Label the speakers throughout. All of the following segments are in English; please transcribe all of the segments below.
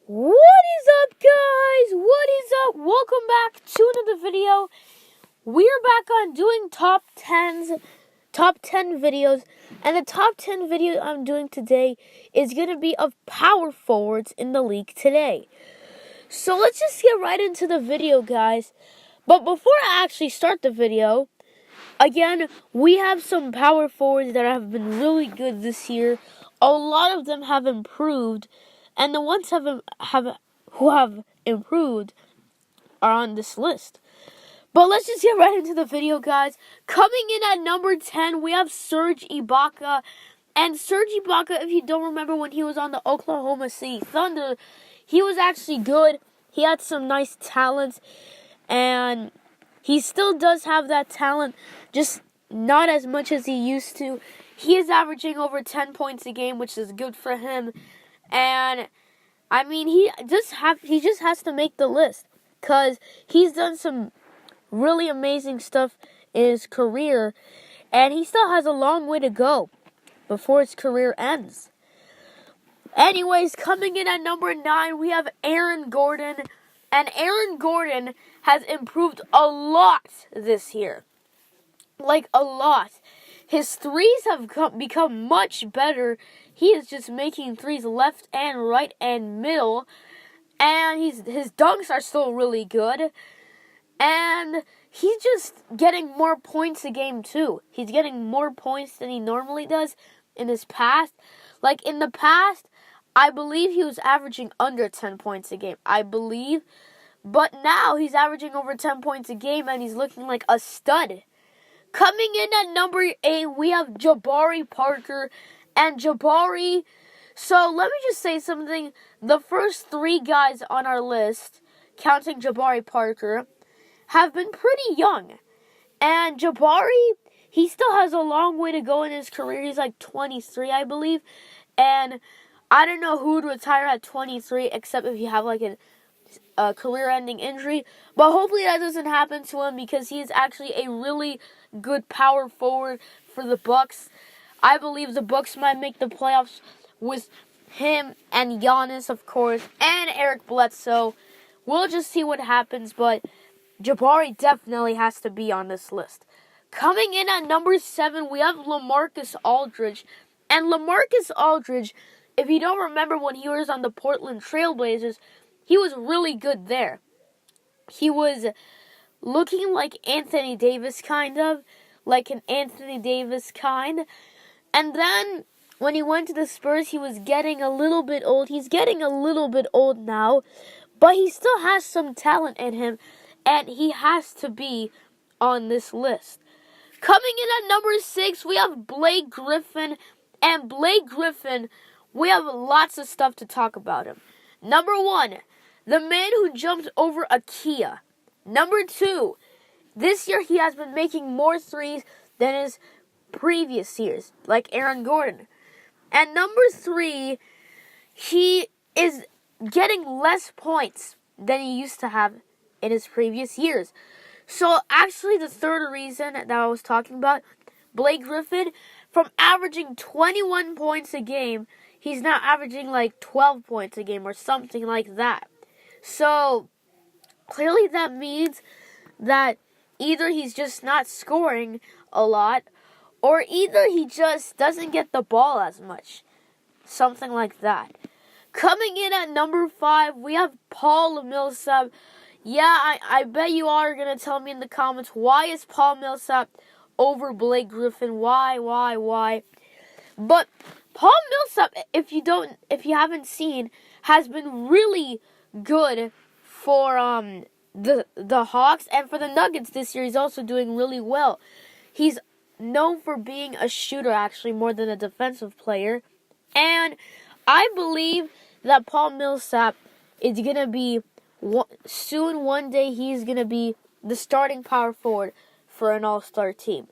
Speaker 1: What is up, guys? What is up? Welcome back to another video. We're back on doing top 10 videos, and the top 10 video I'm doing today is going to be of power forwards in the league today. So let's just get right into the video, guys. But before I actually start the video, again, we have some power forwards that have been really good this year. A lot of them have improved, and the ones who have improved are on this list. But let's just get right into the video, guys. Coming in at number 10, we have Serge Ibaka. And Serge Ibaka, if you don't remember when he was on the Oklahoma City Thunder, he was actually good. He had some nice talents, and he still does have that talent, just not as much as he used to. He is averaging over 10 points a game, which is good for him. And I mean, he just has to make the list, because he's done some really amazing stuff in his career, and he still has a long way to go before his career ends. Anyways, coming in at number 9, we have Aaron Gordon. And Aaron Gordon has improved a lot this year. Like, a lot. His threes have become much better. He is just making threes left and right and middle. And his dunks are still really good. And he's just getting more points a game, too. He's getting more points than he normally does in his past. Like, in the past, I believe he was averaging under 10 points a game. I believe. But now he's averaging over 10 points a game, and he's looking like a stud. Coming in at number 8, we have Jabari Parker. And Jabari, so let me just say something. The first 3 guys on our list, counting Jabari Parker, have been pretty young. And Jabari, he still has a long way to go in his career. He's like 23, I believe. And I don't know who would retire at 23, except if you have like a career-ending injury. But hopefully that doesn't happen to him, because he is actually a really good power forward for the Bucks. I believe the Bucks might make the playoffs with him and Giannis, of course, and Eric Bledsoe. We'll just see what happens, but Jabari definitely has to be on this list. Coming in at number 7, we have LaMarcus Aldridge. And LaMarcus Aldridge, if you don't remember when he was on the Portland Trail Blazers, he was really good there. He was looking like Anthony Davis, kind of. Like an Anthony Davis kind. And then when he went to the Spurs, he was getting a little bit old. He's getting a little bit old now. But he still has some talent in him. And he has to be on this list. Coming in at number 6, we have Blake Griffin. And Blake Griffin, we have lots of stuff to talk about him. Number 1, the man who jumped over a Kia. Number 2, this year he has been making more threes than his previous years, like Aaron Gordon. And number 3, he is getting less points than he used to have in his previous years. So actually the third reason that I was talking about, Blake Griffin, from averaging 21 points a game, he's now averaging like 12 points a game or something like that. So clearly that means that either he's just not scoring a lot, or either he just doesn't get the ball as much. Something like that. Coming in at number 5, we have Paul Millsap. Yeah, I bet you are going to tell me in the comments, why is Paul Millsap over Blake Griffin? Why? But Paul Millsap, if you haven't seen, has been really good for the Hawks, and for the Nuggets this year. He's also doing really well. He's known for being a shooter, actually, more than a defensive player. And I believe that Paul Millsap is going to be, soon one day, he's going to be the starting power forward for an all-star team.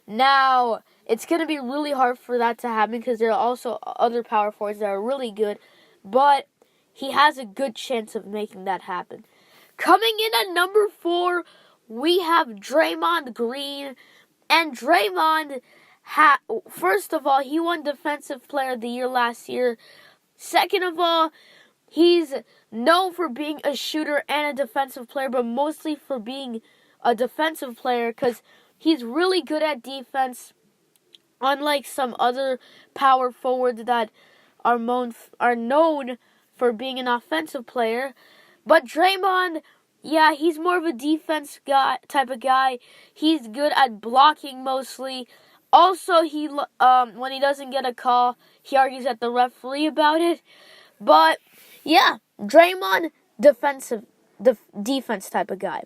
Speaker 1: Now, it's going to be really hard for that to happen, because there are also other power forwards that are really good, but he has a good chance of making that happen. Coming in at number 4, we have Draymond Green. And Draymond, first of all, he won Defensive Player of the Year last year. Second of all, he's known for being a shooter and a defensive player, but mostly for being a defensive player because he's really good at defense, unlike some other power forwards that are known for being an offensive player. But Draymond, yeah, he's more of a defense type of guy. He's good at blocking mostly. Also, when he doesn't get a call, he argues at the referee about it. But yeah, Draymond, defense type of guy.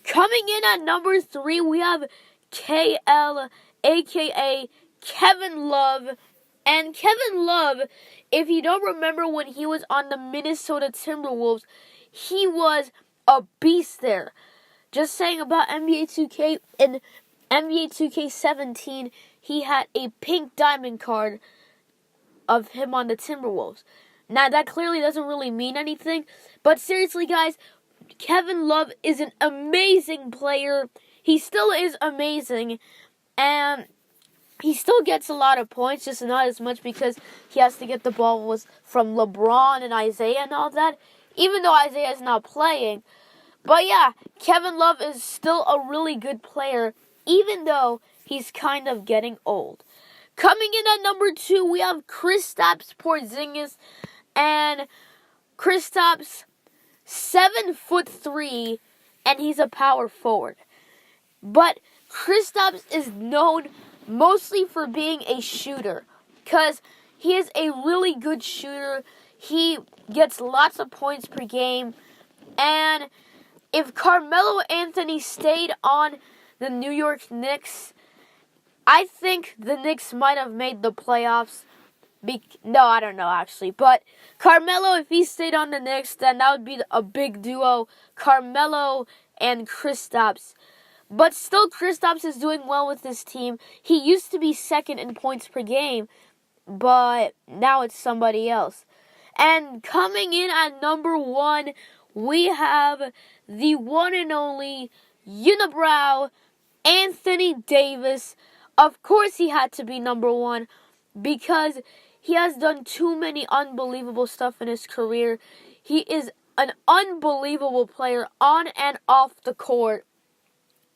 Speaker 1: Coming in at number 3, we have KL, aka Kevin Love. And Kevin Love, if you don't remember when he was on the Minnesota Timberwolves, he was a beast there. Just saying about NBA 2K, in NBA 2K17, he had a pink diamond card of him on the Timberwolves. Now, that clearly doesn't really mean anything, but seriously, guys, Kevin Love is an amazing player. He still is amazing, and he still gets a lot of points, just not as much because he has to get the ball from LeBron and Isaiah and all that, even though Isaiah is not playing. But yeah, Kevin Love is still a really good player, even though he's kind of getting old. Coming in at number 2, we have Kristaps Porzingis, and Kristaps, 7'3", and he's a power forward. But Kristaps is known mostly for being a shooter, because he is a really good shooter. He gets lots of points per game, and if Carmelo Anthony stayed on the New York Knicks, I think the Knicks might have made the playoffs. No, I don't know, actually. But Carmelo, if he stayed on the Knicks, then that would be a big duo, Carmelo and Kristaps. But still, Kristaps is doing well with this team. He used to be second in points per game, but now it's somebody else. And coming in at number 1, we have the one and only unibrow Anthony Davis. Of course he had to be number 1 because he has done too many unbelievable stuff in his career. He is an unbelievable player on and off the court.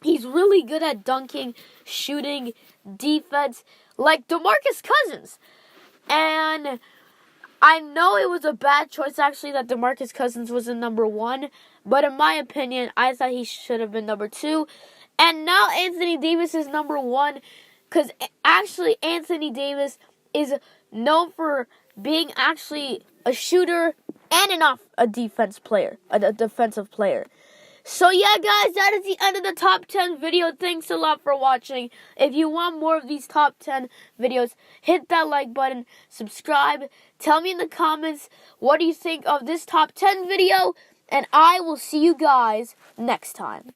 Speaker 1: He's really good at dunking, shooting, defense, like DeMarcus Cousins. And I know it was a bad choice, actually, that DeMarcus Cousins was in number 1. But in my opinion, I thought he should have been number 2. And now Anthony Davis is number 1. Because actually, Anthony Davis is known for being actually a shooter and a defensive player. So yeah, guys, that is the end of the top 10 video. Thanks a lot for watching. If you want more of these top 10 videos, hit that like button, subscribe, tell me in the comments what do you think of this top 10 video, and I will see you guys next time.